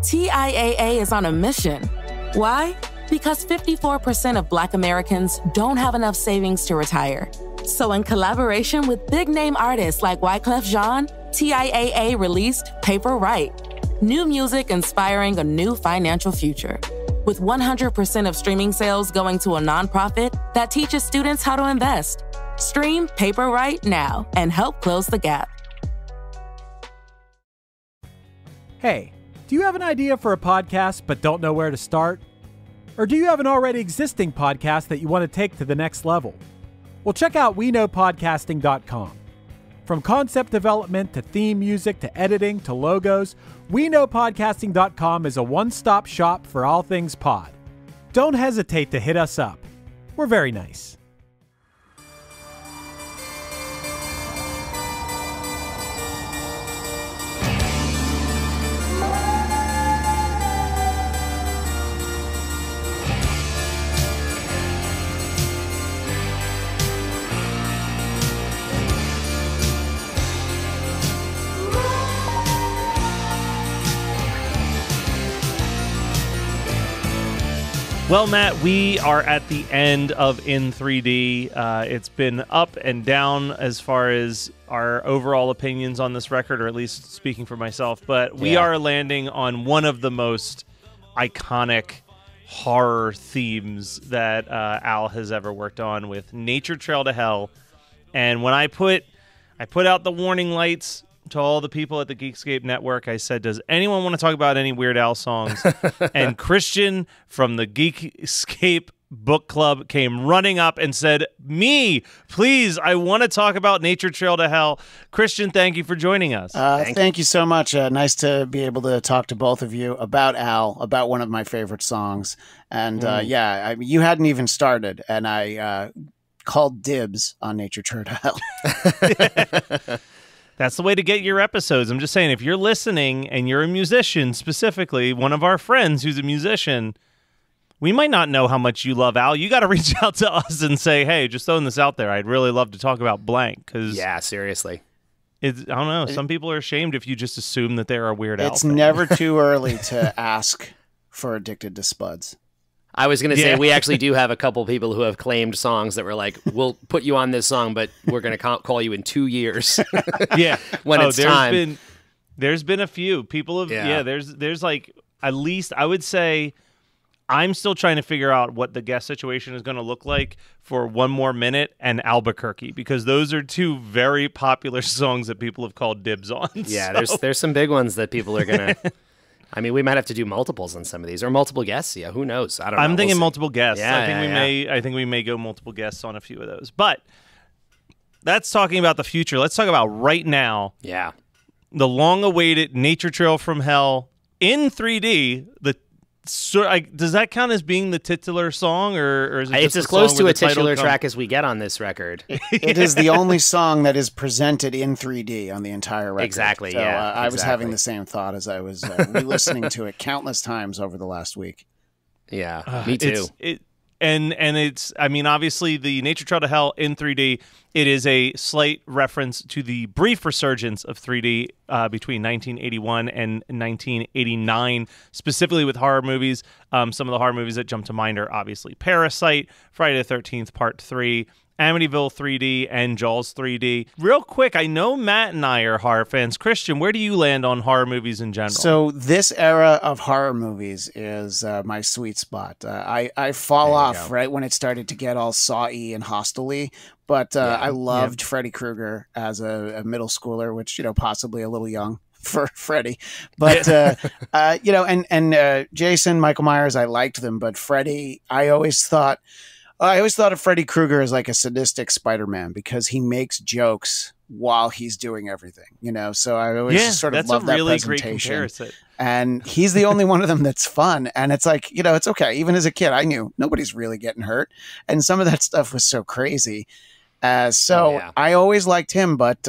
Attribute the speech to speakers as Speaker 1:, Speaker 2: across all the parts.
Speaker 1: TIAA is on a mission. Why? Because 54% of Black Americans don't have enough savings to retire. So in collaboration with big-name artists like Wyclef Jean, TIAA released Paper Right, new music inspiring a new financial future. With 100% of streaming sales going to a nonprofit that teaches students how to invest. Stream Paper Right now and help close the gap.
Speaker 2: Hey, do you have an idea for a podcast but don't know where to start? Or do you have an already existing podcast that you want to take to the next level? Well, check out WeKnowPodcasting.com. From concept development to theme music to editing to logos, WeKnowPodcasting.com is a one-stop shop for all things pod. Don't hesitate to hit us up. We're very nice.
Speaker 3: Well, Matt, we are at the end of In 3D. It's been up and down as far as our overall opinions on this record, or at least speaking for myself. But we are landing on one of the most iconic horror themes that Al has ever worked on with Nature Trail to Hell. And when I put out the warning lights to all the people at the Geekscape Network, I said, does anyone want to talk about any Weird Al songs? And Christian from the Geekscape Book Club came running up and said, me, please, I want to talk about Nature Trail to Hell. Christian, thank you for joining us.
Speaker 4: Thank you so much. Nice to be able to talk to both of you about Al, about one of my favorite songs. And you hadn't even started, and I called dibs on Nature Trail to Hell.
Speaker 3: That's the way to get your episodes. I'm just saying, if you're listening and you're a musician, specifically one of our friends who's a musician, we might not know how much you love Al. You got to reach out to us and say, hey, just throwing this out there, I'd really love to talk about blank.
Speaker 5: Yeah, seriously.
Speaker 3: I don't know. Some people are ashamed if you just assume that they're a Weird Al.
Speaker 4: It's never too early to ask for Addicted to Spuds.
Speaker 5: I was going to say, we actually do have a couple people who have claimed songs that were like, we'll put you on this song, but we're going to call you in 2 years. When it's time.
Speaker 3: There's been a few. People have, there's like, at least, I would say, I'm still trying to figure out what the guest situation is going to look like for One More Minute and Albuquerque, because those are two very popular songs that people have called dibs on.
Speaker 5: Yeah, there's some big ones that people are going to... I mean, we might have to do multiples on some of these, or multiple guests. Yeah, who knows? I don't know.
Speaker 3: I'm thinking multiple guests.
Speaker 5: Yeah,
Speaker 3: I think we may go multiple guests on a few of those. But that's talking about the future. Let's talk about right now.
Speaker 5: Yeah.
Speaker 3: The long-awaited Nature Trail from Hell in 3D. Does that count as being the titular song, or is it just
Speaker 5: it's as close to a titular track as we get on this record?
Speaker 4: It is the only song that is presented in 3D on the entire record.
Speaker 5: Exactly,
Speaker 4: so, I was having the same thought as I was re-listening to it countless times over the last week.
Speaker 5: Yeah, me too.
Speaker 3: And it's, I mean, obviously the Nature Trail to Hell in 3D, it is a slight reference to the brief resurgence of 3D between 1981 and 1989, specifically with horror movies. Some of the horror movies that jump to mind are obviously Parasite, Friday the 13th Part 3, Amityville 3D, and Jaws 3D. Real quick, I know Matt and I are horror fans. Christian, where do you land on horror movies in general?
Speaker 4: So this era of horror movies is my sweet spot. I fall off right when it started to get all saw-y and hostile-y, but I loved Freddy Krueger as a middle schooler, which, possibly a little young for Freddy, but Jason, Michael Myers, I liked them, but Freddy, I always thought of Freddy Krueger as like a sadistic Spider-Man because he makes jokes while he's doing everything, so I always just sort of love that
Speaker 3: really
Speaker 4: presentation.
Speaker 3: Great comparison.
Speaker 4: And he's the only one of them that's fun, and it's like, it's okay. Even as a kid, I knew nobody's really getting hurt, and some of that stuff was so crazy. I always liked him, but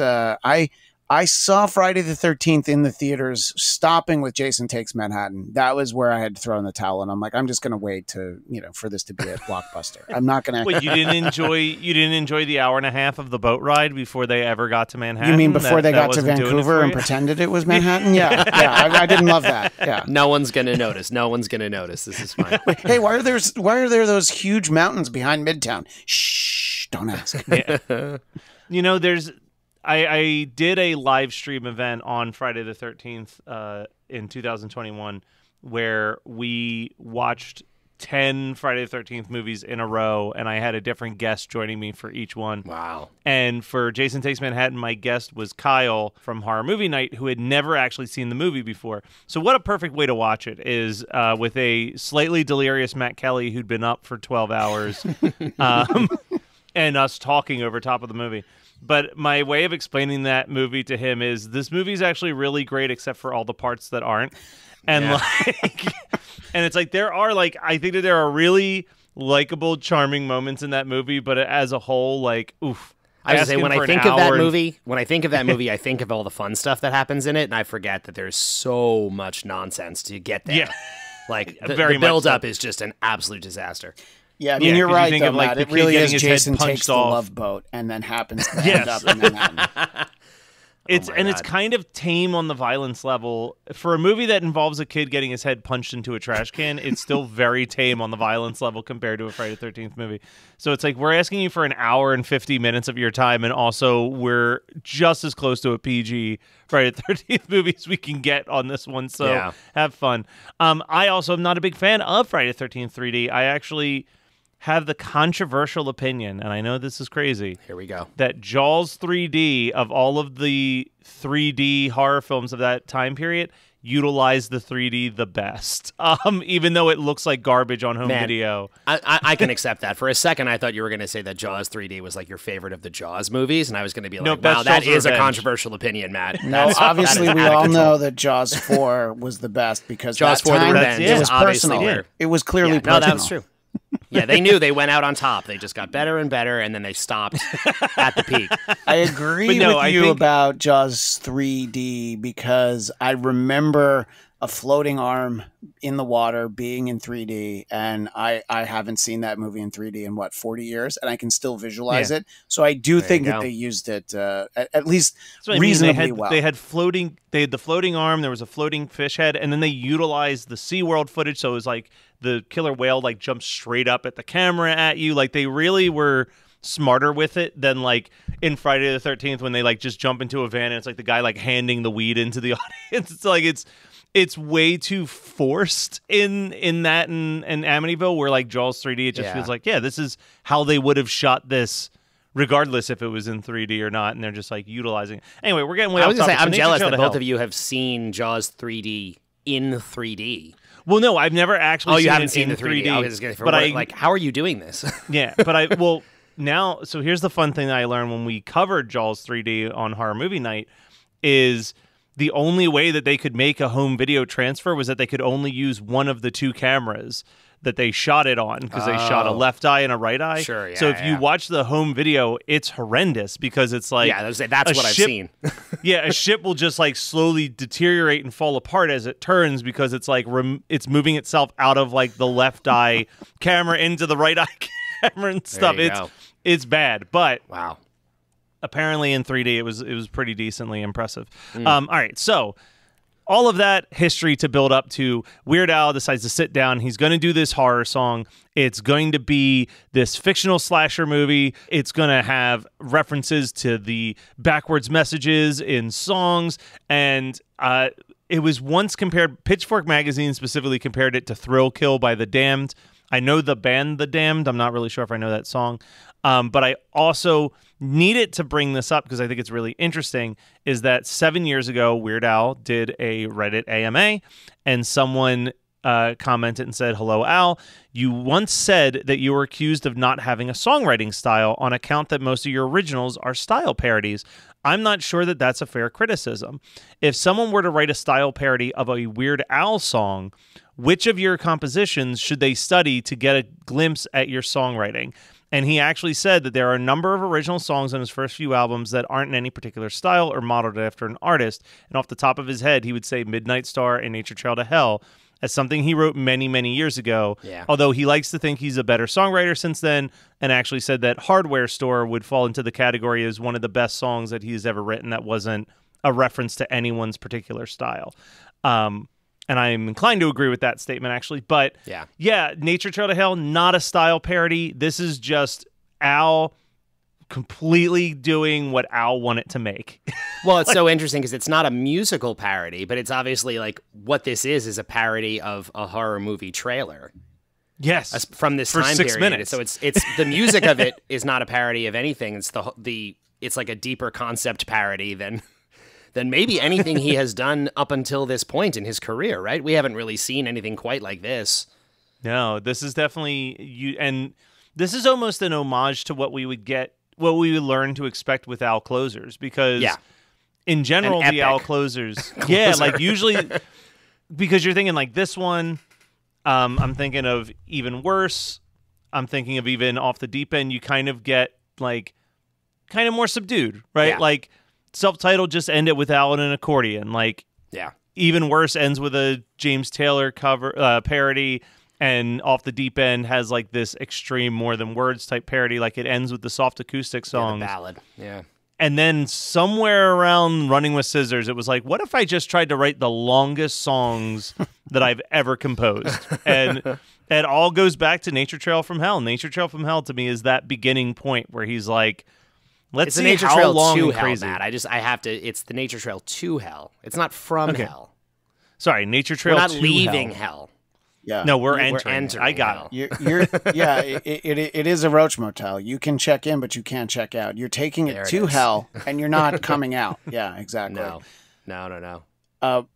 Speaker 4: I saw Friday the 13th in the theaters, stopping with Jason Takes Manhattan. That was where I had to throw in the towel, and I'm like, I'm just going to wait for this to be a blockbuster. I'm not going to.
Speaker 3: Wait, you didn't enjoy the hour and a half of the boat ride before they ever got to Manhattan?
Speaker 4: You mean before they got to Vancouver and pretended it was Manhattan? Yeah, I didn't love that. Yeah,
Speaker 5: no one's going to notice. No one's going to notice. This is fine.
Speaker 4: Wait, hey, why are there those huge mountains behind Midtown? Shh, don't ask.
Speaker 3: Yeah. I did a live stream event on Friday the 13th in 2021 where we watched 10 Friday the 13th movies in a row, and I had a different guest joining me for each one.
Speaker 5: Wow.
Speaker 3: And for Jason Takes Manhattan, my guest was Kyle from Horror Movie Night, who had never actually seen the movie before. So what a perfect way to watch it is with a slightly delirious Matt Kelly who'd been up for 12 hours and us talking over top of the movie. But my way of explaining that movie to him is this movie is actually really great except for all the parts that aren't. And and it's like I think that there are really likable, charming moments in that movie, but as a whole, like, oof.
Speaker 5: I was going to say, when I think of that movie, I think of all the fun stuff that happens in it, and I forget that there's so much nonsense to get there.
Speaker 3: Yeah.
Speaker 5: Like, the build-up is just an absolute disaster.
Speaker 4: Yeah, I mean, you're right, though, Matt. It really is Jason Takes the Love Boat and then happens to end up in Manhattan.
Speaker 3: It's kind of tame on the violence level. For a movie that involves a kid getting his head punched into a trash can, it's still very tame on the violence level compared to a Friday the 13th movie. So it's like we're asking you for an hour and 50 minutes of your time, and also we're just as close to a PG Friday the 13th movie as we can get on this one. So have fun. I also am not a big fan of Friday the 13th 3D. I actually have the controversial opinion, and I know this is crazy.
Speaker 5: Here we go.
Speaker 3: That Jaws 3D, of all of the 3D horror films of that time period, utilized the 3D the best. Even though it looks like garbage on home video.
Speaker 5: I can accept that. For a second, I thought you were going to say that Jaws 3D was like your favorite of the Jaws movies, and I was going to be like, wow, that is a controversial opinion, Matt.
Speaker 4: No, obviously we all know that Jaws 4 was the best because
Speaker 5: Jaws 4 The Revenge
Speaker 4: it was personal. It was clearly personal.
Speaker 5: No, that's true. Yeah, they knew they went out on top. They just got better and better, and then they stopped at the peak.
Speaker 4: I agree with you about Jaws 3D because I remember a floating arm in the water being in 3D, and I haven't seen that movie in 3D in, 40 years, and I can still visualize it. So I do think that they used it at least reasonably well.
Speaker 3: They had the floating arm, there was a floating fish head, and then they utilized the SeaWorld footage, so it was like the killer whale like jumped straight up at the camera at you. Like they really were smarter with it than like in Friday the 13th when they like just jump into a van and it's like the guy like handing the weed into the audience. It's like it's way too forced in that and Amityville, where like Jaws 3D, it just feels like, this is how they would have shot this regardless if it was in 3D or not, and they're just like utilizing it. Anyway, we're getting way off topic.
Speaker 5: I'm jealous that both of you have seen Jaws 3D in 3D.
Speaker 3: Well, no, I've never actually
Speaker 5: you haven't seen the 3D. But how are you doing this?
Speaker 3: Yeah, but now, so here's the fun thing that I learned when we covered Jaws 3D on Horror Movie Night is the only way that they could make a home video transfer was that they could only use one of the two cameras that they shot it on, because they shot a left eye and a right eye.
Speaker 5: Sure, yeah.
Speaker 3: So if you watch the home video, it's horrendous because it's like
Speaker 5: that's what I've seen.
Speaker 3: A ship will just like slowly deteriorate and fall apart as it turns because it's like it's moving itself out of like the left eye camera into the right eye camera and stuff. It's bad, but
Speaker 5: wow.
Speaker 3: Apparently in 3D it was pretty decently impressive. All right, so all of that history to build up to Weird Al decides to sit down. He's going to do this horror song. It's going to be this fictional slasher movie. It's going to have references to the backwards messages in songs. And it was once compared, Pitchfork magazine specifically compared it to Thrill Kill by The Damned. I know the band The Damned. I'm not really sure if I know that song. But I also needed to bring this up because I think it's really interesting, is that 7 years ago, Weird Al did a Reddit AMA, and someone commented and said, "Hello, Al. You once said that you were accused of not having a songwriting style on account that most of your originals are style parodies. I'm not sure that that's a fair criticism. If someone were to write a style parody of a Weird Al song, which of your compositions should they study to get a glimpse at your songwriting? And he actually said that there are a number of original songs on his first few albums that aren't in any particular style or modeled after an artist. And off the top of his head, he would say Midnight Star and Nature Trail to Hell as something he wrote many, many years ago.
Speaker 5: Yeah.
Speaker 3: Although he likes to think he's a better songwriter since then, and actually said that Hardware Store would fall into the category as one of the best songs that he's ever written that wasn't a reference to anyone's particular style. And I'm inclined to agree with that statement, actually. But yeah, Nature Trail to Hell, not a style parody. This is just Al completely doing what Al wanted to make.
Speaker 5: Well, it's so interesting because it's not a musical parody, but it's obviously like what this is a parody of a horror movie trailer.
Speaker 3: Yes,
Speaker 5: from this
Speaker 3: for
Speaker 5: time
Speaker 3: 6
Speaker 5: period.
Speaker 3: minutes.
Speaker 5: So it's the music of it is not a parody of anything. It's it's like a deeper concept parody than maybe anything he has done up until this point in his career, right? We haven't really seen anything quite like this.
Speaker 3: No, this is definitely and this is almost an homage to what we would learn to expect with Al closers, because in general the Al closers, like usually because you're thinking like this one, I'm thinking of Even Worse, I'm thinking of even Off the Deep End, you kind of get like kind of more subdued, right?
Speaker 5: Yeah.
Speaker 3: Like Self-Titled just ended with Al and an accordion. Like, Even Worse ends with a James Taylor cover parody, and Off the Deep End has like this extreme More Than Words type parody. Like it ends with the soft acoustic songs.
Speaker 5: The ballad. Yeah. And
Speaker 3: then somewhere around Running with Scissors, it was like, what if I just tried to write the longest songs that I've ever composed? And it all goes back to Nature Trail from Hell. Nature Trail from Hell to me is that beginning point where he's like, let's see
Speaker 5: Nature
Speaker 3: how
Speaker 5: Trail
Speaker 3: long
Speaker 5: to
Speaker 3: and
Speaker 5: Hell,
Speaker 3: crazy.
Speaker 5: Matt. I have to. It's the Nature Trail to Hell. It's not from Hell.
Speaker 3: Sorry, Nature Trail.
Speaker 5: We're not
Speaker 3: to
Speaker 5: leaving
Speaker 3: Hell.
Speaker 4: Yeah.
Speaker 3: No, we're entering. I got
Speaker 4: it. It is a Roach Motel. You can check in, but you can't check out. You're taking it to hell, and you're not coming out. Yeah, exactly.
Speaker 5: No.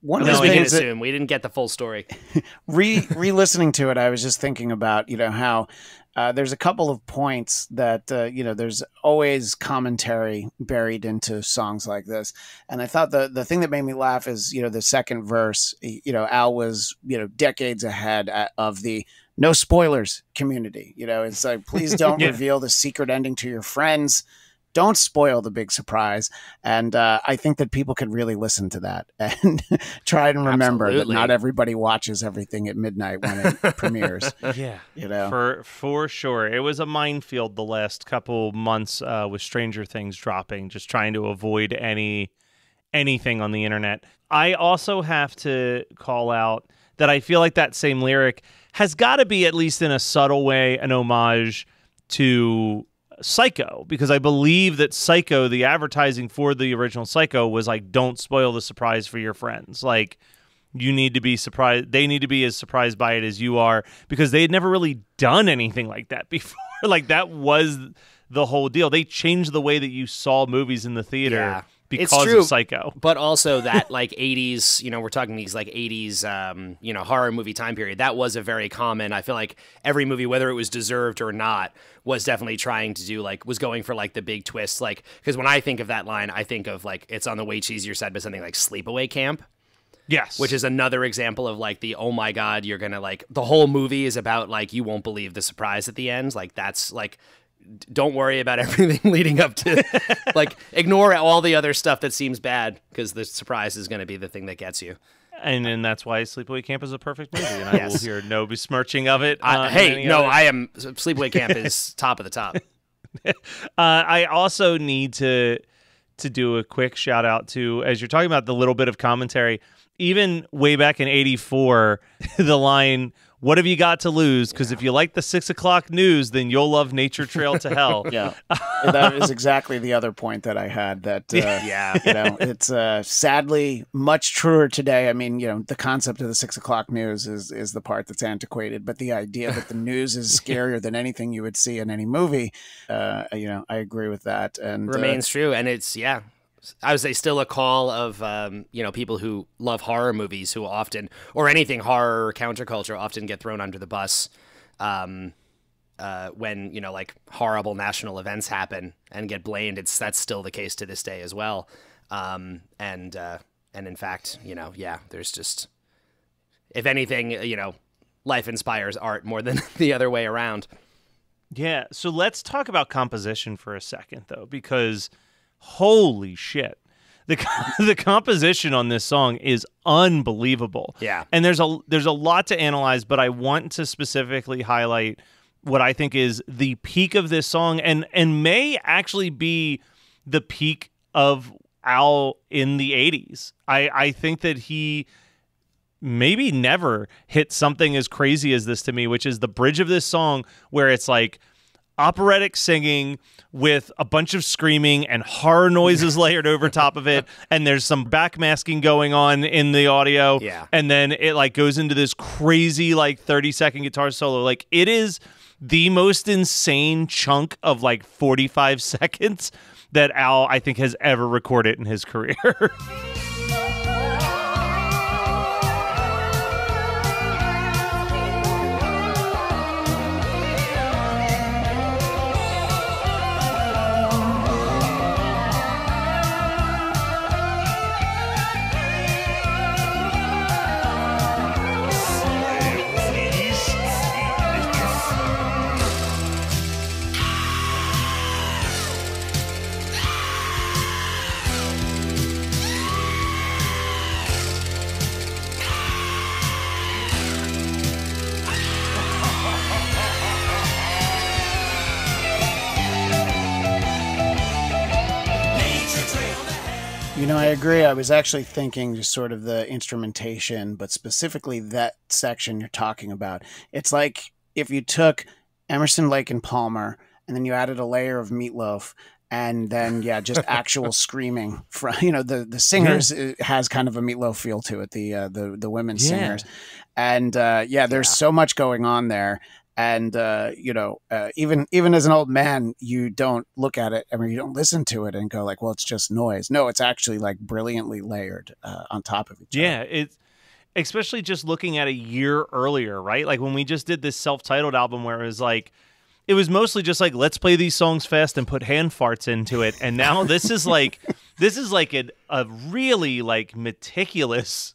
Speaker 4: One of the
Speaker 5: we can
Speaker 4: things
Speaker 5: assume we didn't get the full story.
Speaker 4: Re-listening to it, I was just thinking about how there's a couple of points that there's always commentary buried into songs like this, and I thought the thing that made me laugh is the second verse. Al was decades ahead of the no spoilers community. It's like, please don't reveal the secret ending to your friends. Don't spoil the big surprise. And I think that people could really listen to that and try and remember that not everybody watches everything at midnight when it premieres.
Speaker 3: For sure. It was a minefield the last couple months with Stranger Things dropping, just trying to avoid anything on the internet. I also have to call out that I feel like that same lyric has got to be, at least in a subtle way, an homage to Psycho, because I believe that Psycho, the advertising for the original Psycho was like, don't spoil the surprise for your friends. Like, you need to be surprised. They need to be as surprised by it as you are, because they had never really done anything like that before. Like, that was the whole deal. They changed the way that you saw movies in the theater because of Psycho.
Speaker 5: But also that like 80s, we're talking these like 80s, horror movie time period. That was a very common, I feel like every movie, whether it was deserved or not, was definitely trying to do was going for like the big twists. Like, because when I think of that line, I think of like, it's on the way cheesier side, but something like Sleepaway Camp.
Speaker 3: Yes.
Speaker 5: Which is another example of like the, oh my God, you're going to like, the whole movie is about like, you won't believe the surprise at the end. Like, that's like, don't worry about everything leading up to, like, ignore all the other stuff that seems bad, because the surprise is going to be the thing that gets you.
Speaker 3: And then that's why Sleepaway Camp is a perfect movie, and I will hear no besmirching of it.
Speaker 5: Sleepaway Camp is top of the top.
Speaker 3: I also need to do a quick shout out to, as you're talking about the little bit of commentary, even way back in '84, the line, "What have you got to lose? Because if you like the 6 o'clock news, then you'll love Nature Trail to Hell."
Speaker 4: Yeah, that is exactly the other point that I had. That it's sadly much truer today. I mean, the concept of the 6 o'clock news is the part that's antiquated, but the idea that the news is scarier than anything you would see in any movie, I agree with that, and
Speaker 5: remains true. And it's I would say still a call of, people who love horror movies who often, or anything horror or counterculture, often get thrown under the bus when, like horrible national events happen and get blamed. That's still the case to this day as well. And in fact, there's just, if anything, life inspires art more than the other way around.
Speaker 3: Yeah, so let's talk about composition for a second, though, because holy shit. The composition on this song is unbelievable.
Speaker 5: Yeah.
Speaker 3: And there's a lot to analyze, but I want to specifically highlight what I think is the peak of this song and may actually be the peak of Al in the 80s. I think that he maybe never hit something as crazy as this to me, which is the bridge of this song where it's like operatic singing with a bunch of screaming and horror noises layered over top of it, and there's some backmasking going on in the audio.
Speaker 5: Yeah.
Speaker 3: And then it like goes into this crazy like 30-second guitar solo. Like it is the most insane chunk of like 45 seconds that Al, I think, has ever recorded in his career.
Speaker 4: I agree. I was actually thinking just sort of the instrumentation, but specifically that section you're talking about. It's like if you took Emerson, Lake and Palmer and then you added a layer of Meatloaf and then, just actual screaming from, the singers has kind of a Meatloaf feel to it, the women singers. And there's so much going on there. And, even as an old man, you don't look at it. I mean, you don't listen to it and go like, well, it's just noise. No, it's actually like brilliantly layered on top of each other.
Speaker 3: Yeah, it's especially just looking at a year earlier, right? Like when we just did this self-titled album where it was mostly just like, let's play these songs fast and put hand farts into it. And now this is like a really like meticulous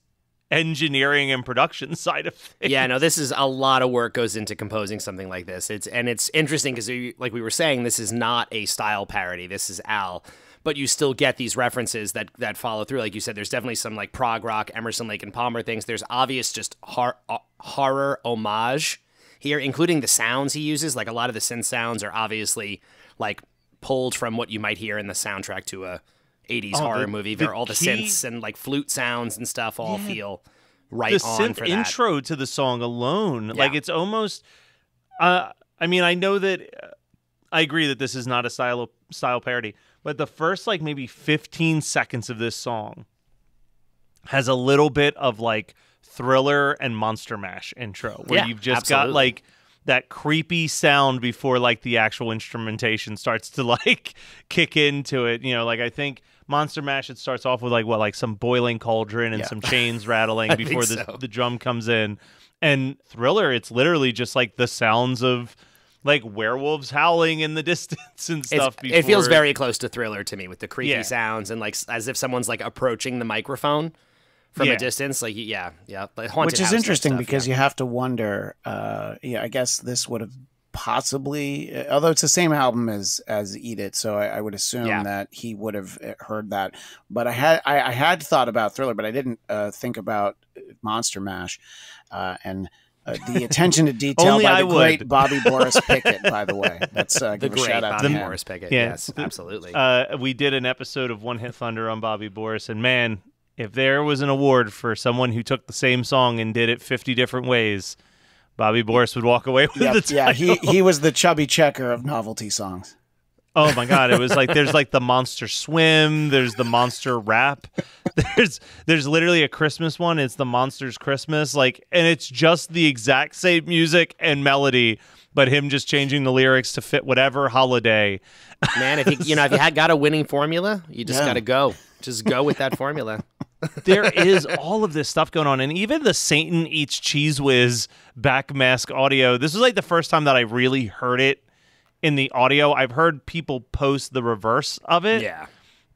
Speaker 3: engineering and production side of things.
Speaker 5: Yeah, no, this is a lot of work goes into composing something like this. It's interesting because, like we were saying, this is not a style parody. This is Al, but you still get these references that follow through. Like you said, there's definitely some like prog rock, Emerson, Lake and Palmer things. There's obvious just horror homage here, including the sounds he uses. Like a lot of the synth sounds are obviously like pulled from what you might hear in the soundtrack to a 80s horror movie. Where all the synths and like flute sounds and stuff all feel right on for that.
Speaker 3: The synth intro to the song alone, like it's almost I mean, I know that I agree that this is not a style parody, but the first like maybe 15 seconds of this song has a little bit of like Thriller and Monster Mash intro where you've just got like that creepy sound before like the actual instrumentation starts to like kick into it. Like I think Monster Mash, it starts off with like some boiling cauldron and some chains rattling before the drum comes in. And Thriller, it's literally just like the sounds of like werewolves howling in the distance and stuff.
Speaker 5: It feels very close to Thriller to me with the creepy sounds and like as if someone's like approaching the microphone from a distance. Like, like haunted
Speaker 4: which is
Speaker 5: house
Speaker 4: interesting
Speaker 5: stuff,
Speaker 4: because you have to wonder, I guess this would have possibly, although it's the same album as Eat It, so I would assume that he would have heard that. But I had thought about Thriller, but I didn't think about Monster Mash, and the attention to detail by the great Bobby Boris Pickett, by the way. That's
Speaker 5: the
Speaker 4: give a
Speaker 5: great
Speaker 4: shout out
Speaker 5: Bobby
Speaker 4: to
Speaker 5: Boris Pickett.
Speaker 3: Yeah.
Speaker 5: Yes, absolutely.
Speaker 3: We did an episode of One Hit Thunder on Bobby Boris, and man, if there was an award for someone who took the same song and did it 50 different ways, Bobby Boris would walk away with the title.
Speaker 4: Yeah, he was the chubby checker of novelty songs.
Speaker 3: Oh my God! It was like there's like the Monster Swim, there's the Monster Rap, there's literally a Christmas one. It's the Monsters Christmas, and it's just the exact same music and melody, but him just changing the lyrics to fit whatever holiday.
Speaker 5: Man, if you had got a winning formula, you just got to go. Just go with that formula.
Speaker 3: There is all of this stuff going on, and even the Satan Eats Cheese Whiz backmask audio. This was like the first time that I really heard it in the audio. I've heard people post the reverse of it.
Speaker 5: Yeah.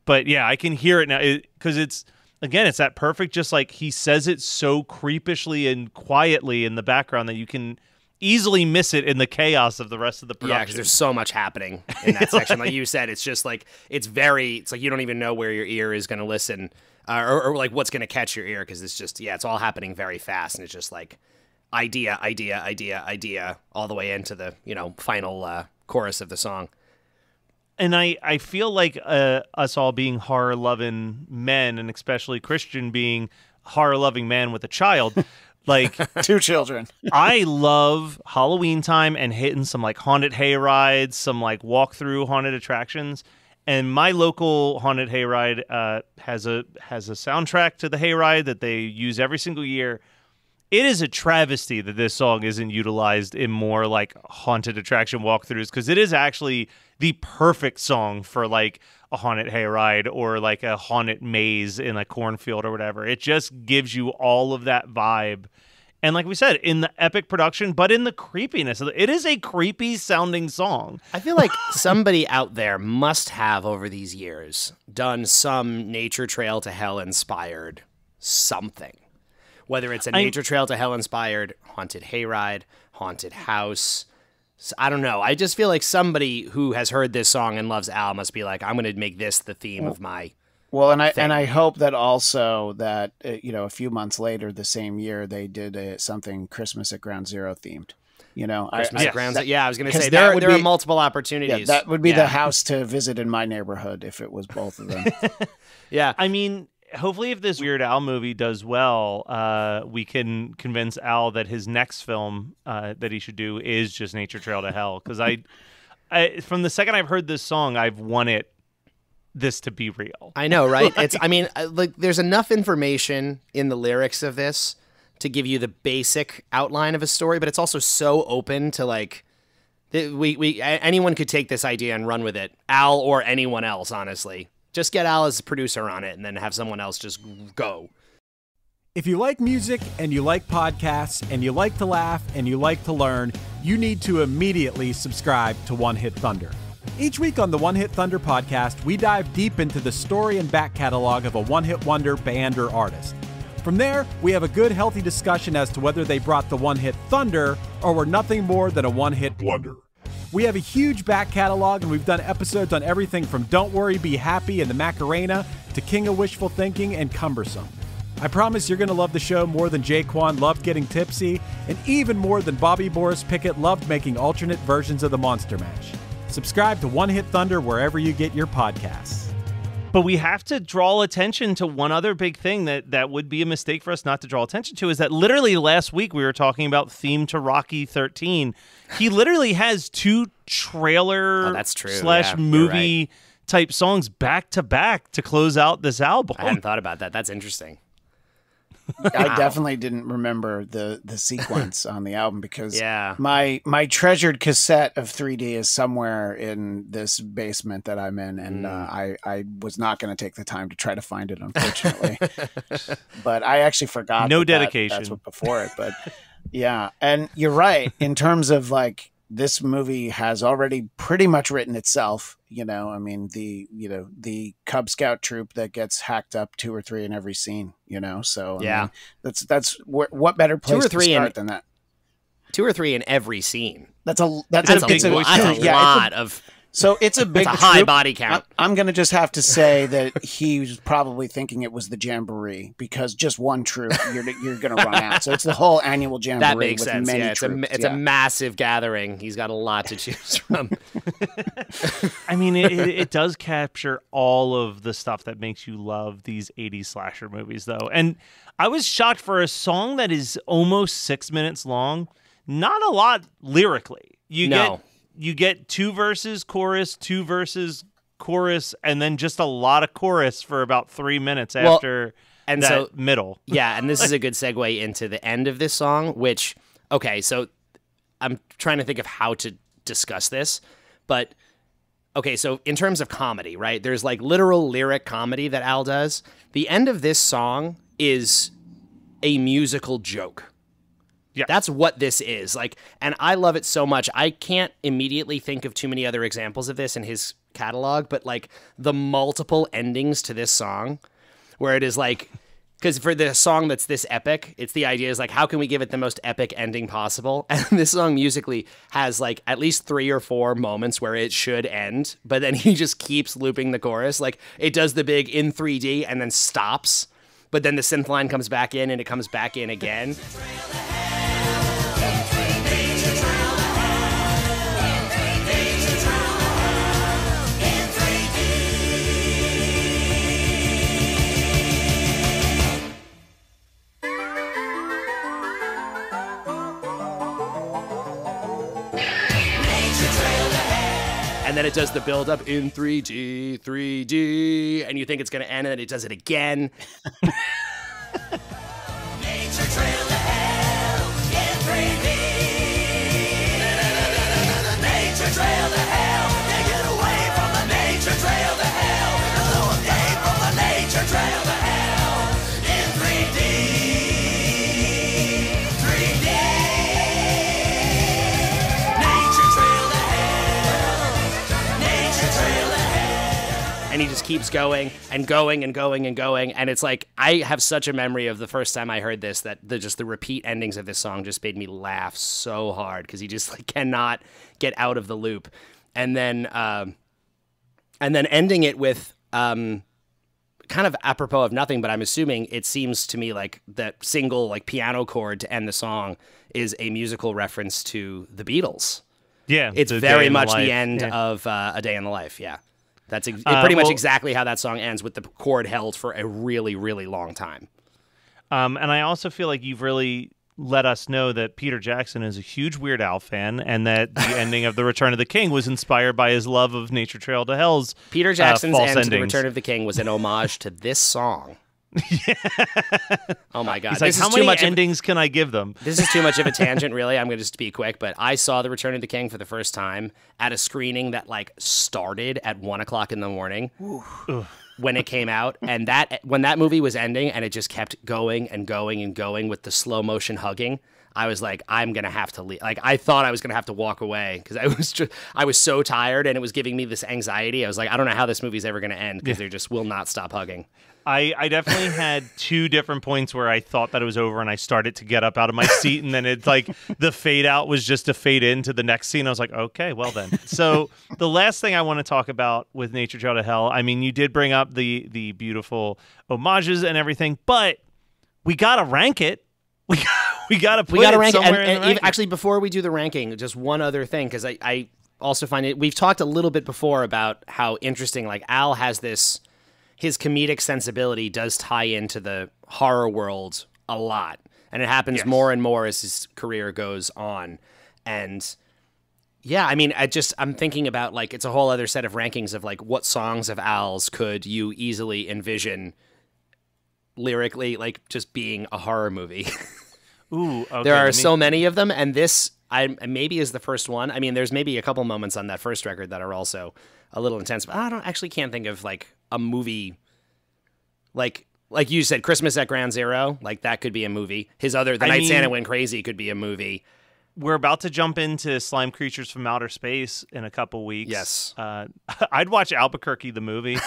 Speaker 3: But yeah, I can hear it now because it's that perfect, just like he says it so creepishly and quietly in the background that you can easily miss it in the chaos of the rest of the production.
Speaker 5: Yeah, because there's so much happening in that section. Like you said, it's just like, it's like you don't even know where your ear is going to listen or like what's going to catch your ear, because it's just, it's all happening very fast, and it's just like idea, all the way into the, final chorus of the song.
Speaker 3: And I feel like us all being horror-loving men, and especially Christian being a horror-loving man with a child, like
Speaker 4: 2 children.
Speaker 3: I love Halloween time and hitting some like haunted hay rides, some like walk-through haunted attractions. And my local haunted hayride has a soundtrack to the hayride that they use every single year. It is a travesty that this song isn't utilized in more like haunted attraction walkthroughs, because it is actually the perfect song for like a haunted hayride or like a haunted maze in a cornfield or whatever. It just gives you all of that vibe. And like we said, in the epic production, but in the creepiness. It is a creepy sounding song.
Speaker 5: I feel like somebody out there must have, over these years, done some Nature Trail to Hell inspired something. Whether it's a Nature Trail to Hell inspired haunted hayride, haunted house. I don't know. I just feel like somebody who has heard this song and loves Al must be like, I'm going to make this the theme of my
Speaker 4: Well, and I hope that also that, a few months later, the same year, they did something Christmas at Ground Zero themed.
Speaker 5: Christmas at Ground Zero. Yeah, I was going to say there are multiple opportunities.
Speaker 4: Yeah, that would be the house to visit in my neighborhood if it was both of them.
Speaker 3: Yeah, I mean, hopefully if this Weird Al movie does well, we can convince Al that his next film that he should do is just Nature Trail to Hell. Because I from the second I've heard this song, I've wanted this to be real.
Speaker 5: I know, right? There's enough information in the lyrics of this to give you the basic outline of a story, but it's also so open to like, anyone could take this idea and run with it. Al or anyone else, honestly. Just get Al as a producer on it and then have someone else just go.
Speaker 2: If you like music and you like podcasts and you like to laugh and you like to learn, you need to immediately subscribe to One Hit Thunder. Each week on the One Hit Thunder podcast, we dive deep into the story and back catalog of a one-hit wonder band or artist. From there, we have a good, healthy discussion as to whether they brought the one-hit thunder or were nothing more than a one-hit blunder. We have a huge back catalog, and we've done episodes on everything from Don't Worry, Be Happy and the Macarena to King of Wishful Thinking and Cumbersome. I promise you're going to love the show more than Jaquan loved getting tipsy, and even more than Bobby Boris Pickett loved making alternate versions of the Monster Mash. Subscribe to One Hit Thunder wherever you get your podcasts.
Speaker 3: But we have to draw attention to one other big thing that would be a mistake for us not to draw attention to, is that literally last week we were talking about theme to Rocky 13. He literally has 2 trailer / movie type songs back to back to close out this album.
Speaker 5: I hadn't thought about that. That's interesting.
Speaker 4: I definitely didn't remember the sequence on the album because my treasured cassette of 3D is somewhere in this basement that I'm in, and I was not going to take the time to try to find it, unfortunately. But I actually forgot.
Speaker 3: No dedication.
Speaker 4: That's what before it, but yeah. And you're right in terms of like, this movie has already pretty much written itself. I mean, the Cub Scout troop that gets hacked up 2 or 3 in every scene, so I mean, that's what better place to start than that.
Speaker 5: 2 or 3 in every scene.
Speaker 4: That's a lot of. So it's a big
Speaker 5: high body count.
Speaker 4: I'm going to just have to say that he was probably thinking it was the Jamboree, because just one troop, you're going to run out. So it's the whole annual Jamboree.
Speaker 5: That makes sense.
Speaker 4: Many
Speaker 5: it's a massive gathering. He's got a lot to choose from.
Speaker 3: I mean, it does capture all of the stuff that makes you love these 80s slasher movies, though. And I was shocked for a song that is almost 6 minutes long. Not a lot lyrically. You get 2 verses, chorus, 2 verses, chorus, and then just a lot of chorus for about 3 minutes after middle.
Speaker 5: Yeah, and this is a good segue into the end of this song, which, okay, so I'm trying to think of how to discuss this, but, okay, so in terms of comedy, right, there's like literal lyric comedy that Al does. The end of this song is a musical joke. Yeah. That's what this is. Like, and I love it so much. I can't immediately think of too many other examples of this in his catalog, but like the multiple endings to this song where it is like Because for the song that's this epic, it's the idea is like, how can we give it the most epic ending possible? And this song musically has like at least 3 or 4 moments where it should end, but then he just keeps looping the chorus. Like it does the big in 3D and then stops, but then the synth line comes back in and it comes back in again. And then it does the build up in 3D, 3D, and you think it's going to end, and then it does it again. Nature trail to hell in 3D. Nature trail to hell. Can't get away from the nature trail to hell. No escape from the nature trail to hell in 3D. 3D. Nature trail to hell. And he just keeps going and going and going and going. And it's like, I have such a memory of the first time I heard this that the repeat endings of this song just made me laugh so hard because he just like cannot get out of the loop. And then ending it with kind of apropos of nothing, but I'm assuming it seems to me like that single like piano chord to end the song is a musical reference to the Beatles.
Speaker 3: Yeah,
Speaker 5: it's very much the end of A Day in the Life. Yeah. That's pretty much exactly how that song ends, with the chord held for a really, really long time.
Speaker 3: And I also feel like you've really let us know that Peter Jackson is a huge Weird Al fan, and that the ending of The Return of the King was inspired by his love of Nature Trail to Hell's
Speaker 5: Peter Jackson's
Speaker 3: false
Speaker 5: end
Speaker 3: endings.
Speaker 5: to The Return of the King was an homage to this song.
Speaker 3: Yeah.
Speaker 5: Oh my God!
Speaker 3: He's like, how many endings can I give them?
Speaker 5: This is too much of a tangent, really. I'm going to just be quick, but I saw The Return of the King for the first time at a screening that like started at 1:00 in the morning when it came out, and when that movie was ending, and it just kept going and going and going with the slow motion hugging. I was like, I'm gonna have to leave. Like, I thought I was gonna have to walk away because I was so tired, and it was giving me this anxiety. I was like, I don't know how this movie's ever gonna end because they just will not stop hugging.
Speaker 3: I definitely had 2 different points where I thought that it was over and I started to get up out of my seat, and then it's like the fade out was just a fade into the next scene. I was like, okay, well then. So the last thing I want to talk about with Nature Trail to Hell, I mean, you did bring up the beautiful homages and everything, but we got to rank it. We got to put it
Speaker 5: rank
Speaker 3: somewhere
Speaker 5: it.
Speaker 3: in the ranking.
Speaker 5: Actually, before we do the ranking, just one other thing, because I also find it, we've talked a little bit before about how interesting, like Al has this, his comedic sensibility does tie into the horror world a lot. And it happens more and more as his career goes on. And yeah, I mean, I'm thinking about like, it's a whole other set of rankings of like, what songs of Al's could you easily envision lyrically, like just being a horror movie.
Speaker 3: Ooh, okay.
Speaker 5: There are so many of them, and this maybe is the first one. I mean, there's maybe a couple moments on that first record that are also a little intense, but can't think of like a movie like you said, Christmas at Ground Zero, like that could be a movie. The Night Santa Went Crazy could be a movie.
Speaker 3: We're about to jump into Slime Creatures from Outer Space in a couple weeks.
Speaker 5: Yes.
Speaker 3: I'd watch Albuquerque the movie.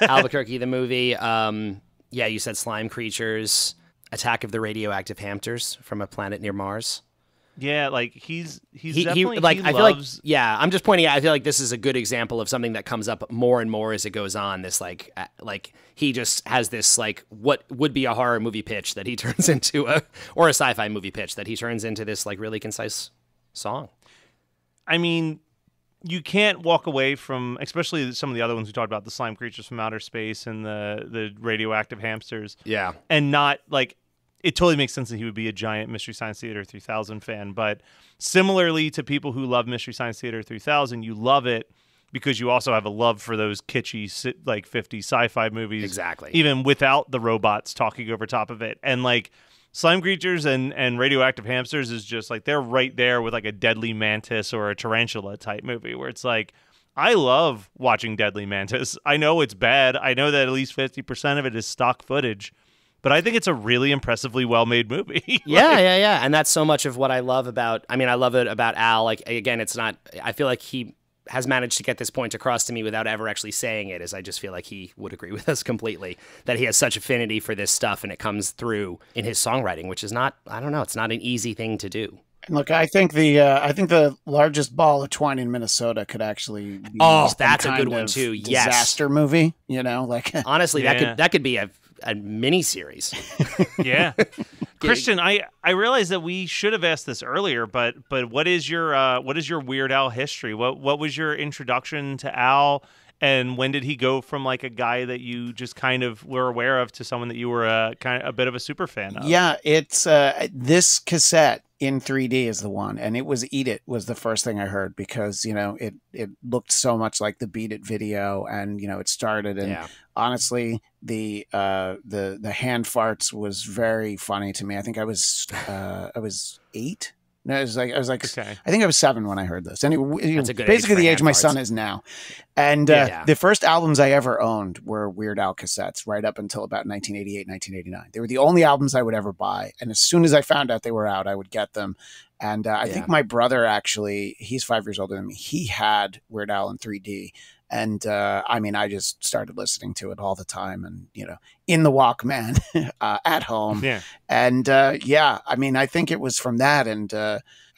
Speaker 5: Albuquerque the movie. Yeah, you said Slime Creatures, Attack of the Radioactive Hamsters from a Planet Near Mars.
Speaker 3: Yeah, like he
Speaker 5: feel like, I'm just pointing out, I feel like this is a good example of something that comes up more and more as it goes on. This like he just has this like what would be a horror movie pitch that he turns into or a sci-fi movie pitch that he turns into this like really concise song.
Speaker 3: I mean, you can't walk away from, especially some of the other ones we talked about, the Slime Creatures from Outer Space and the Radioactive Hamsters.
Speaker 5: Yeah.
Speaker 3: And not like, it totally makes sense that he would be a giant Mystery Science Theater 3000 fan. But similarly to people who love Mystery Science Theater 3000, you love it because you also have a love for those kitschy, like 50s sci-fi movies.
Speaker 5: Exactly.
Speaker 3: Even without the robots talking over top of it. And like Slime Creatures and Radioactive Hamsters is just like, they're right there with like a Deadly Mantis or a Tarantula type movie where it's like, I love watching Deadly Mantis. I know it's bad. I know that at least 50% of it is stock footage. But I think it's a really impressively well-made movie.
Speaker 5: Yeah. And that's so much of what I love about, I love it about Al. Like, again, it's not, I feel like he has managed to get this point across to me without ever actually saying it is I just feel like he would agree with us completely, that he has such affinity for this stuff and it comes through in his songwriting, which is not, I don't know, it's not an easy thing to do.
Speaker 4: Look, I think the largest ball of twine in Minnesota could actually be
Speaker 5: that's a good one too. Yes.
Speaker 4: Disaster movie, like
Speaker 5: honestly, that could be a mini series.
Speaker 3: Yeah. Christian, I realize that we should have asked this earlier, but what is your Weird Al history? What was your introduction to Al, and when did he go from like a guy that you just kind of were aware of to someone that you were a bit of a super fan of?
Speaker 4: Yeah, it's this cassette in 3D is the one, and it was Eat It was the first thing I heard because it looked so much like the Beat It video, and it started, and honestly the hand farts was very funny to me. I think I was 8. No, I was like okay. I think I was 7 when I heard this. Anyway, basically the age my son is now. And the first albums I ever owned were Weird Al cassettes right up until about 1988, 1989. They were the only albums I would ever buy. And as soon as I found out they were out, I would get them. And I think my brother actually, he's 5 years older than me. He had Weird Al in 3D. And I just started listening to it all the time, and in the Walkman at home. Yeah. And I think it was from that, and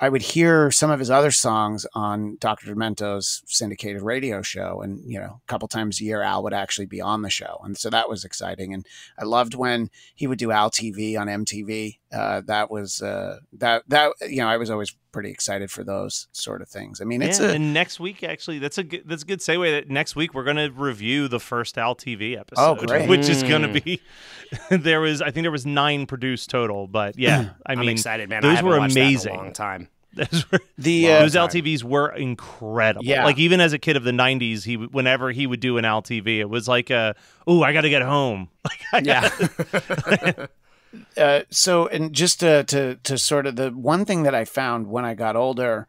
Speaker 4: I would hear some of his other songs on Dr. Demento's syndicated radio show, and a couple times a year Al would actually be on the show, and so that was exciting. And I loved when he would do Al TV on MTV. That was I was always pretty excited for those sort of things. I mean,
Speaker 3: and next week actually that's a good segue. That next week we're going to review the first Al TV episode.
Speaker 4: Oh, great!
Speaker 3: Which is going to be I think there was 9 produced total, but I'm
Speaker 5: excited, man.
Speaker 3: Those were amazing.
Speaker 5: That in a long time.
Speaker 3: Those LTVs were incredible. Yeah. Like even as a kid of the 90s, whenever he would do an LTV, it was like I got to get home.
Speaker 4: So, and just to sort of the one thing that I found when I got older,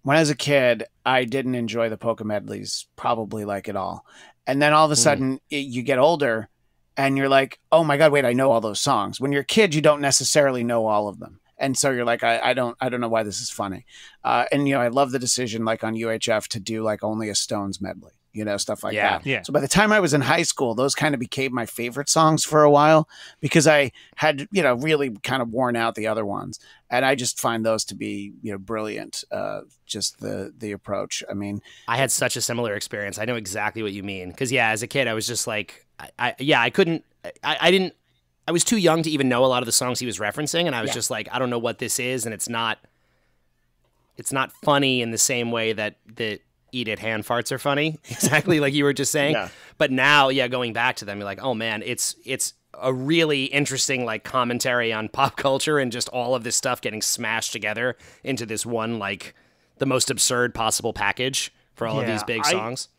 Speaker 4: when I was a kid, I didn't enjoy the polka medleys probably like at all. And then all of a sudden you get older and you're like, oh my God, wait, I know all those songs. When you're a kid, you don't necessarily know all of them. And so you're like, I don't know why this is funny. And I love the decision like on UHF to do like only a Stones medley. Stuff like that. Yeah. So by the time I was in high school, those kind of became my favorite songs for a while because I had, really kind of worn out the other ones. And I just find those to be, brilliant. Just the approach. I mean,
Speaker 5: I had such a similar experience. I know exactly what you mean. Because, as a kid, I was just like, I couldn't, I was too young to even know a lot of the songs he was referencing. And I was just like, I don't know what this is. And it's not funny in the same way that the Eat It hand farts are funny, exactly like you were just saying. Yeah. But now, going back to them, you're like, oh man, it's a really interesting like commentary on pop culture and just all of this stuff getting smashed together into this one like the most absurd possible package for all of these big songs.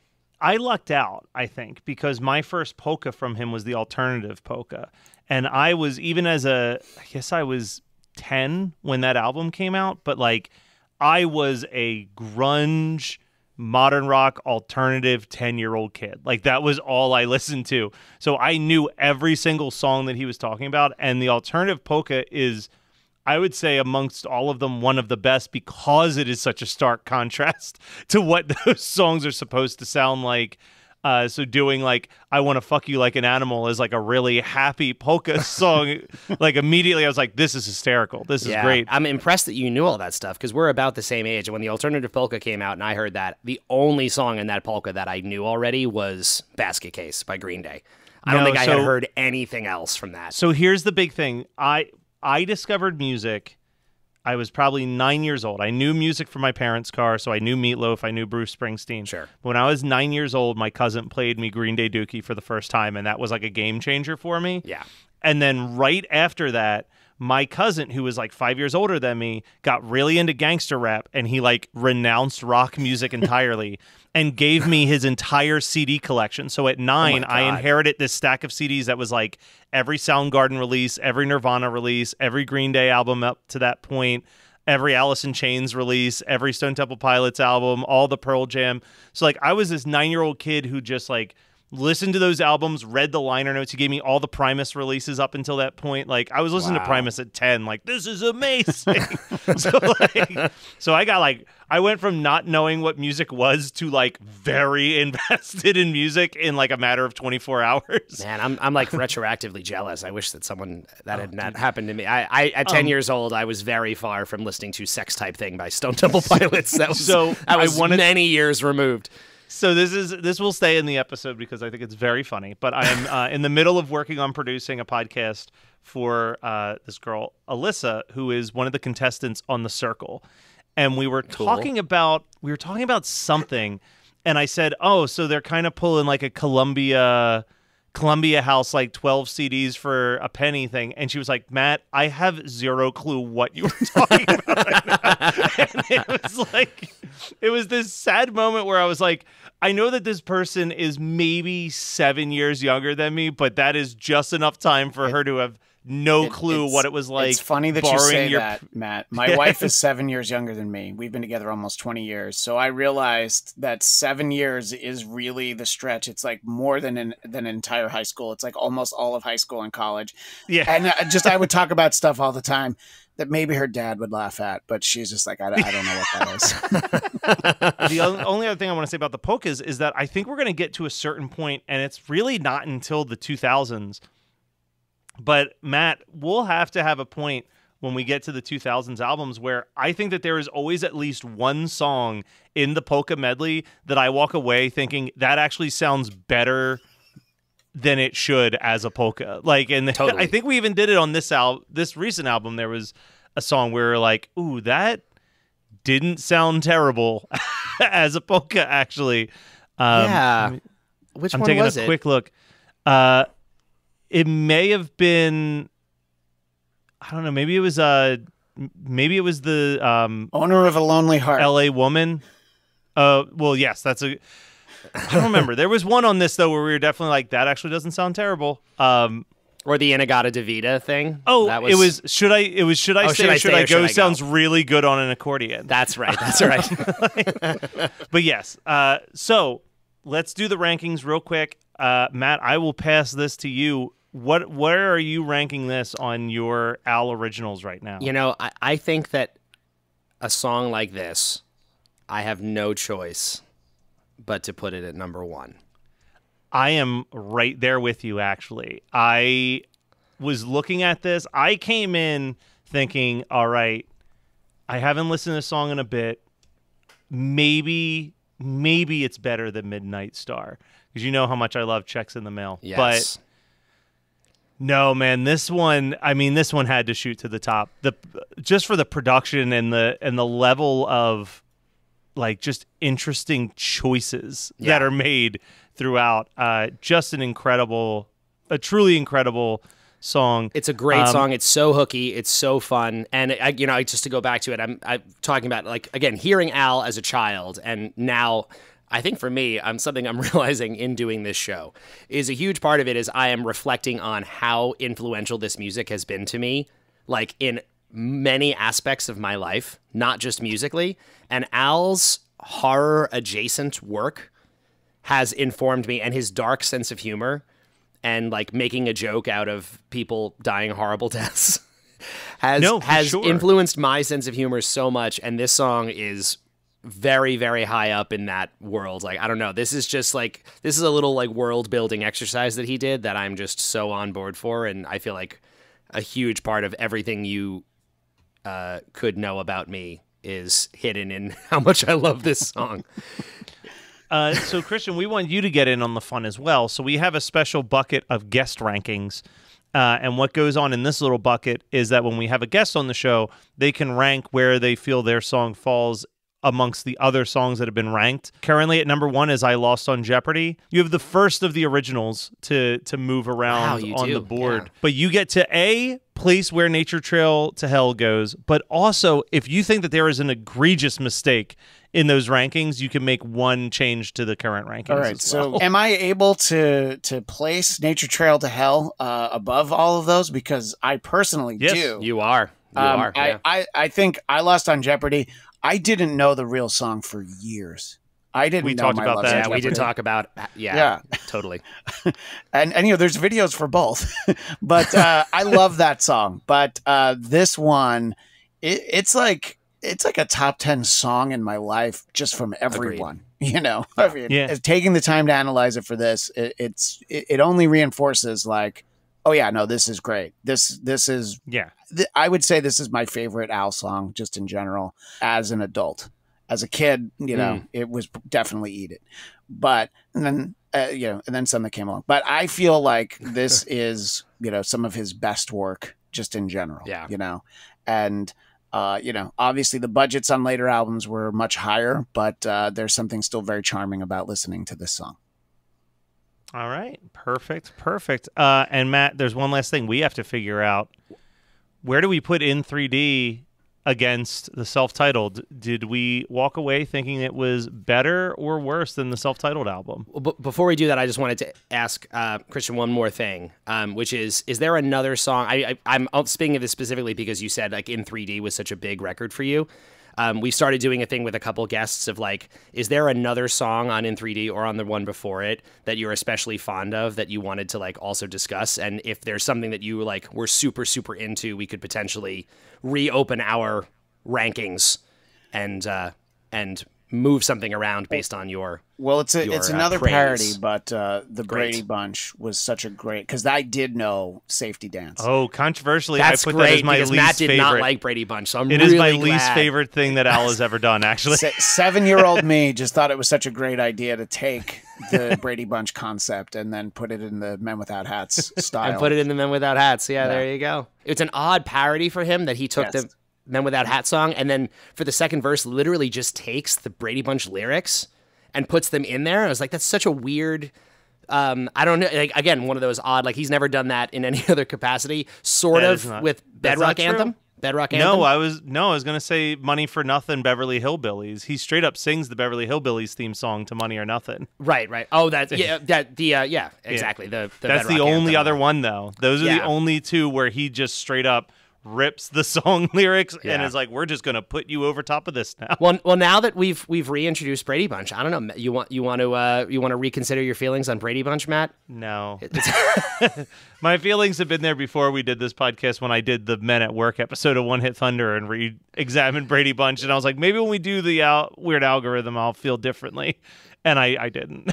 Speaker 3: I lucked out, I think, because my first polka from him was the alternative polka, and I was I was 10 when that album came out, but like I was a grunge, modern rock, alternative 10-year-old kid. Like that was all I listened to. So I knew every single song that he was talking about. And the alternative polka is, I would say amongst all of them, one of the best because it is such a stark contrast to what those songs are supposed to sound like. So doing like I Want to Fuck You Like an Animal is like a really happy polka song. Like immediately I was like, this is hysterical. This is great.
Speaker 5: I'm impressed that you knew all that stuff because we're about the same age. And when the alternative polka came out and I heard that, the only song in that polka that I knew already was Basket Case by Green Day. I don't think I had heard anything else from that.
Speaker 3: So here's the big thing. I discovered music. I was probably 9 years old. I knew music from my parents' car, so I knew Meatloaf, I knew Bruce Springsteen.
Speaker 5: Sure.
Speaker 3: When I was 9 years old, my cousin played me Green Day Dookie for the first time, and that was like a game changer for me.
Speaker 5: Yeah.
Speaker 3: And then right after that, my cousin, who was like 5 years older than me, got really into gangster rap, and he like renounced rock music entirely and gave me his entire CD collection. So at 9, I inherited this stack of CDs that was like every Soundgarden release, every Nirvana release, every Green Day album up to that point, every Alice in Chains release, every Stone Temple Pilots album, all the Pearl Jam. So like I was this 9-year-old kid who just like listened to those albums, read the liner notes. He gave me all the Primus releases up until that point. Like, I was listening to Primus at 10. Like, this is amazing. so I went from not knowing what music was to like very invested in music in like a matter of 24 hours.
Speaker 5: Man, I'm like retroactively jealous. I wish that someone that had not happened to me. I at 10 years old, I was very far from listening to Sex Type Thing by Stone Temple Pilots. That was many years removed.
Speaker 3: So this will stay in the episode because I think it's very funny. But I'm in the middle of working on producing a podcast for this girl, Alyssa, who is one of the contestants on The Circle. And we were talking about something, and I said, "Oh, so they're kind of pulling like a Columbia House, like 12 CDs for a penny thing." And she was like, "Matt, I have zero clue what you were talking about right now." And it was this sad moment where I was like, I know that this person is maybe 7 years younger than me, but that is just enough time for her to have no clue what it was like.
Speaker 4: It's funny that you say that, Matt. My wife is 7 years younger than me. We've been together almost 20 years. So I realized that 7 years is really the stretch. It's like more than an entire high school. It's like almost all of high school and college.
Speaker 3: Yeah.
Speaker 4: And I would talk about stuff all the time that maybe her dad would laugh at, but she's just like, I don't know what that is.
Speaker 3: The only other thing I want to say about the polkas is that I think we're going to get to a certain point, and it's really not until the 2000s. But Matt, we'll have to have a point when we get to the 2000s albums where I think that there is always at least one song in the polka medley that I walk away thinking that actually sounds better than it should as a polka. Like, and totally. I think we even did it on this recent album. There was a song where we were like, ooh, that didn't sound terrible as a polka, actually.
Speaker 5: Yeah. Which
Speaker 3: I'm
Speaker 5: one
Speaker 3: taking
Speaker 5: was
Speaker 3: a
Speaker 5: it?
Speaker 3: quick look. It may have been, I don't know, maybe it was the
Speaker 4: Owner of a Lonely Heart,
Speaker 3: LA Woman. Well, yes, that's I don't remember. There was one on this though where we were definitely like, that actually doesn't sound terrible.
Speaker 5: Or the Inagata Davida thing.
Speaker 3: Oh,
Speaker 5: that was...
Speaker 3: it was should I stay or should I go? Sounds really good on an accordion.
Speaker 5: That's right. That's right.
Speaker 3: But yes, so let's do the rankings real quick. Matt, I will pass this to you. Where are you ranking this on your Al originals right now?
Speaker 5: You know, I think that a song like this, I have no choice but to put it at number one.
Speaker 3: I am right there with you, actually. I was looking at this. I came in thinking, all right, I haven't listened to this song in a bit. Maybe it's better than Midnight Star. Because you know how much I love Checks in the Mail.
Speaker 5: Yes.
Speaker 3: But no, man, this one had to shoot to the top. Just for the production and the level of like just interesting choices that are made throughout. Just a truly incredible song.
Speaker 5: It's a great song. It's so hooky. It's so fun. And just to go back to it, I'm talking about, like, again, hearing Al as a child, and now I think for me, something I'm realizing in doing this show is a huge part of it is I am reflecting on how influential this music has been to me, like in many aspects of my life, not just musically. And Al's horror adjacent work has informed me, and his dark sense of humor and like making a joke out of people dying horrible deaths has influenced my sense of humor so much. And this song is very, very high up in that world. Like, I don't know. This is a little like world building exercise that he did that I'm just so on board for. And I feel like a huge part of everything you could know about me is hidden in how much I love this song.
Speaker 3: So, Christian, we want you to get in on the fun as well. So we have a special bucket of guest rankings. And what goes on in this little bucket is that when we have a guest on the show, they can rank where they feel their song falls amongst the other songs that have been ranked. Currently at number one is I Lost on Jeopardy. You have the first of the originals to move around on the board. Yeah. But you get to A, place where Nature Trail to Hell goes. But also, if you think that there is an egregious mistake in those rankings, you can make one change to the current rankings.
Speaker 4: All right, so am I able to place Nature Trail to Hell above all of those? Because I personally do.
Speaker 5: You are.
Speaker 4: I think I Lost on Jeopardy. I didn't know the real song for years. I didn't
Speaker 3: we
Speaker 4: know
Speaker 3: talked
Speaker 4: My
Speaker 3: about
Speaker 4: Love's
Speaker 3: that.
Speaker 4: in
Speaker 5: Yeah, we
Speaker 4: Jeopardy.
Speaker 5: did talk about. Yeah, totally.
Speaker 4: and there's videos for both. But I love that song. But this one, it's like a top 10 song in my life just from everyone. I mean, taking the time to analyze it for this, it only reinforces like, oh yeah, no, this is great. This is I would say this is my favorite Al song just in general as an adult. As a kid, it was definitely Eat It. But and then some that came along. But I feel like this is, some of his best work just in general.
Speaker 5: Yeah.
Speaker 4: And obviously the budgets on later albums were much higher, but there's something still very charming about listening to this song.
Speaker 3: All right. Perfect. And Matt, there's one last thing we have to figure out. Where do we put In 3D against the self-titled? Did we walk away thinking it was better or worse than the self-titled album?
Speaker 5: Well, before we do that, I just wanted to ask Christian one more thing, which is there another song? I'm speaking of this specifically because you said like In 3D was such a big record for you. We started doing a thing with a couple guests of like, is there another song on In 3D or on the one before it that you're especially fond of that you wanted to like also discuss? And if there's something that you like were super, super into, we could potentially reopen our rankings and move something around based on your
Speaker 4: it's another
Speaker 5: praise.
Speaker 4: parody, but the Brady Bunch was such a great, because I did know Safety Dance.
Speaker 3: Oh, controversially,
Speaker 5: That's
Speaker 3: I put
Speaker 5: great
Speaker 3: that as my
Speaker 5: because
Speaker 3: least
Speaker 5: Matt did
Speaker 3: favorite.
Speaker 5: not like Brady Bunch, so I'm
Speaker 3: It
Speaker 5: really
Speaker 3: is my
Speaker 5: glad.
Speaker 3: least favorite thing that Al has ever done, actually.
Speaker 4: 7-year-old me just thought it was such a great idea to take the Brady Bunch concept and then put it in the Men Without Hats style.
Speaker 5: And put it in the Men Without Hats. Yeah, there you go. It's an odd parody for him that he took the Men Without Hats song, and then for the second verse, literally just takes the Brady Bunch lyrics and puts them in there. I was like, that's such a weird. I don't know. Like again, one of those odd. Like he's never done that in any other capacity. Sort
Speaker 3: That
Speaker 5: of
Speaker 3: is not-
Speaker 5: with Bedrock Anthem. Bedrock Anthem.
Speaker 3: No, I was gonna say Money for Nothing, Beverly Hillbillies. He straight up sings the Beverly Hillbillies theme song to Money or Nothing.
Speaker 5: Right. Oh, exactly. The
Speaker 3: That's
Speaker 5: Bedrock
Speaker 3: the only
Speaker 5: Anthem
Speaker 3: other
Speaker 5: one.
Speaker 3: one though. Those are the only two where he just straight up rips the song lyrics and is like, "We're just gonna put you over top of this now."
Speaker 5: Well, now that we've reintroduced Brady Bunch, I don't know. You want to reconsider your feelings on Brady Bunch, Matt?
Speaker 3: No, my feelings have been there before we did this podcast when I did the Men at Work episode of One Hit Thunder and re-examined Brady Bunch, and I was like, maybe when we do the weird algorithm, I'll feel differently. And I didn't.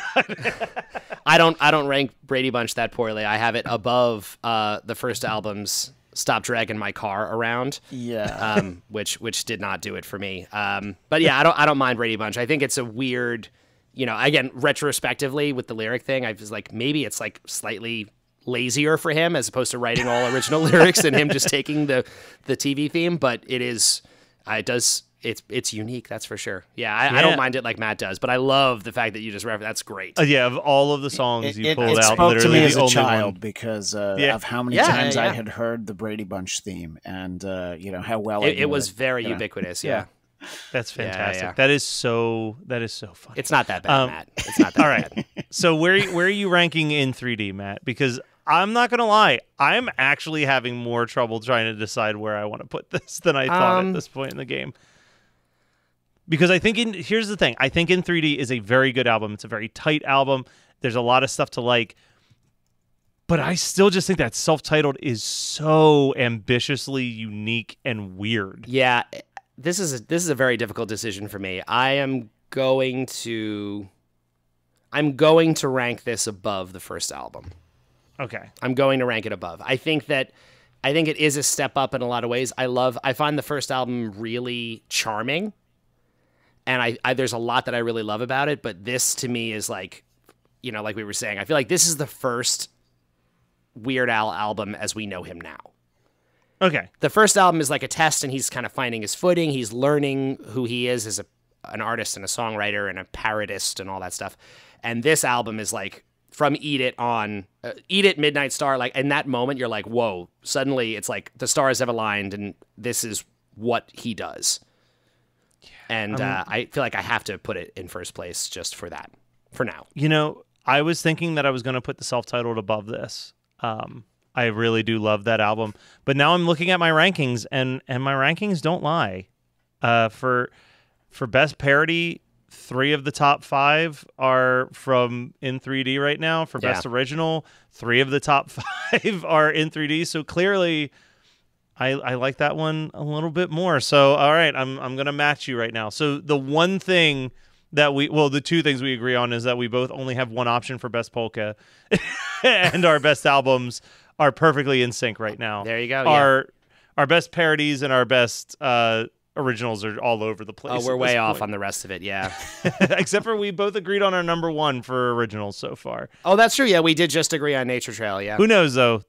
Speaker 5: I don't rank Brady Bunch that poorly. I have it above the first album's Stop Dragging My Car Around.
Speaker 4: Yeah.
Speaker 5: Which did not do it for me. But yeah, I don't mind Brady Bunch. I think it's a weird, again, retrospectively with the lyric thing, I was like, maybe it's like slightly lazier for him as opposed to writing all original lyrics and him just taking the TV theme. But it's unique, that's for sure. Yeah, I don't mind it like Matt does, but I love the fact that you just referenced. That's great.
Speaker 3: Yeah, of all of the songs you pulled
Speaker 4: it
Speaker 3: out,
Speaker 4: spoke
Speaker 3: literally
Speaker 4: to me as
Speaker 3: the
Speaker 4: a
Speaker 3: only
Speaker 4: child
Speaker 3: one.
Speaker 4: because of how many times I had heard the Brady Bunch theme and how well
Speaker 5: it was very ubiquitous. Yeah.
Speaker 3: That's fantastic.
Speaker 5: Yeah.
Speaker 3: That is so funny.
Speaker 5: It's not that bad, Matt. It's not that
Speaker 3: all
Speaker 5: bad.
Speaker 3: right. So where are you ranking In 3D, Matt? Because I'm not going to lie, I'm actually having more trouble trying to decide where I want to put this than I thought at this point in the game. Because here's the thing. I think In 3D is a very good album. It's a very tight album. There's a lot of stuff to like. But I still just think that self-titled is so ambitiously unique and weird.
Speaker 5: Yeah, this is a very difficult decision for me. I'm going to rank this above the first album.
Speaker 3: Okay.
Speaker 5: I'm going to rank it above. I think it is a step up in a lot of ways. I find the first album really charming. And there's a lot that I really love about it, but this to me is like, like we were saying, I feel like this is the first Weird Al album as we know him now.
Speaker 3: Okay.
Speaker 5: The first album is like a test and he's kind of finding his footing. He's learning who he is as an artist and a songwriter and a parodist and all that stuff. And this album is like from Eat It on, Eat It, Midnight Star, like in that moment you're like, whoa, suddenly it's like the stars have aligned and this is what he does. And I feel like I have to put it in first place just for that, for now.
Speaker 3: I was thinking that I was going to put the self-titled above this. I really do love that album. But now I'm looking at my rankings, and my rankings don't lie. For best parody 3 of the top 5 are from in 3D right now for Best Original. 3 of the top 5 are in 3D. So clearly, I like that one a little bit more. So all right, I'm gonna match you right now. So the one thing that the 2 things we agree on is that we both only have one option for Best Polka, and our best albums are perfectly in sync right now.
Speaker 5: There you go.
Speaker 3: Our best parodies and our best originals are all over the place.
Speaker 5: Oh, we're way off on the rest of it, yeah.
Speaker 3: Except for we both agreed on our number 1 for originals so far.
Speaker 5: Oh, that's true. Yeah, we did just agree on Nature Trail, yeah.
Speaker 3: Who knows, though?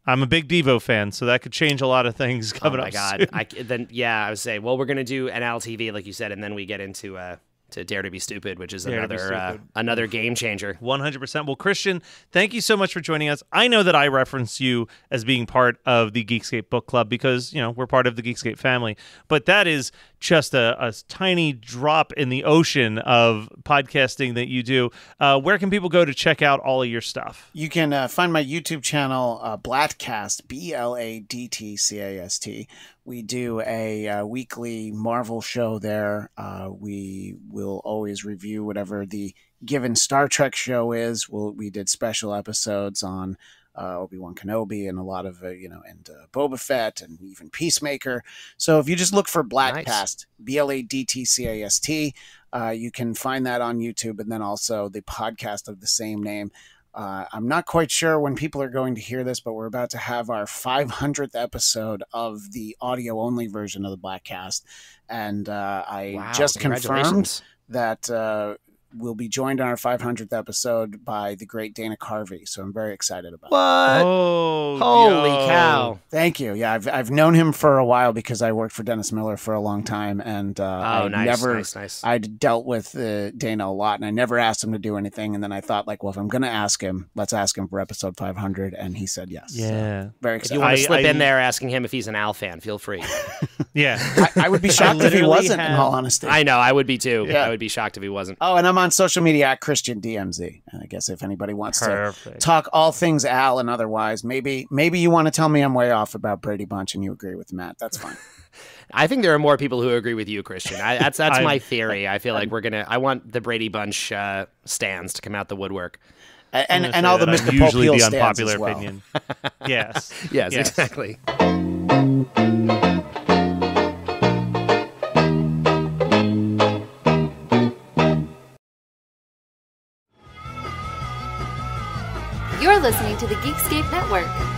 Speaker 3: I'm a big Devo fan, so that could change a lot of things coming up.
Speaker 5: Oh, my God. I would say, well, we're going to do an LTV, like you said, and then we get into to Dare to Be Stupid, which is another game changer.
Speaker 3: 100%. Well, Christian, thank you so much for joining us. I know that I reference you as being part of the Geekscape Book Club because, we're part of the Geekscape family, but that is just a tiny drop in the ocean of podcasting that you do. Where can people go to check out all of your stuff?
Speaker 4: You can find my YouTube channel, Blattcast, BLADTCAST. We do a weekly Marvel show there. We will always review whatever the given Star Trek show is. We did special episodes on Obi-Wan Kenobi and a lot of, and Boba Fett and even Peacemaker. So if you just look for Blattcast, BLADTCAST, you can find that on YouTube, and then also the podcast of the same name. I'm not quite sure when people are going to hear this, but we're about to have our 500th episode of the audio-only version of the Blattcast. And I just confirmed that we'll be joined on our 500th episode by the great Dana Carvey. So I'm very excited about it.
Speaker 5: What?
Speaker 3: Oh,
Speaker 5: holy cow.
Speaker 4: Thank you. Yeah, I've known him for a while because I worked for Dennis Miller for a long time. And
Speaker 5: nice.
Speaker 4: I'd dealt with Dana a lot, and I never asked him to do anything. And then I thought, if I'm going to ask him, let's ask him for episode 500. And he said yes.
Speaker 3: Yeah.
Speaker 4: So, very excited.
Speaker 5: If you want to slip in there asking him if he's an Al fan, feel free.
Speaker 3: Yeah.
Speaker 4: I would be shocked if he wasn't, in all honesty.
Speaker 5: I know. I would be too.
Speaker 4: Yeah.
Speaker 5: I would be shocked if he wasn't.
Speaker 4: Oh, and I'm on social media at Christian DMZ. And I guess if anybody wants to talk all things Al and otherwise, maybe you want to tell me I'm way off about Brady Bunch and you agree with Matt. That's fine.
Speaker 5: I think there are more people who agree with you, Christian. That's my theory. I feel like I want the Brady Bunch stands to come out the woodwork.
Speaker 4: And all the Mr.
Speaker 3: Usually
Speaker 4: Pope
Speaker 3: the
Speaker 4: stands
Speaker 3: unpopular
Speaker 4: as well.
Speaker 3: opinion. Yes.
Speaker 5: Yes, exactly.
Speaker 6: You're listening to the Geekscape Network.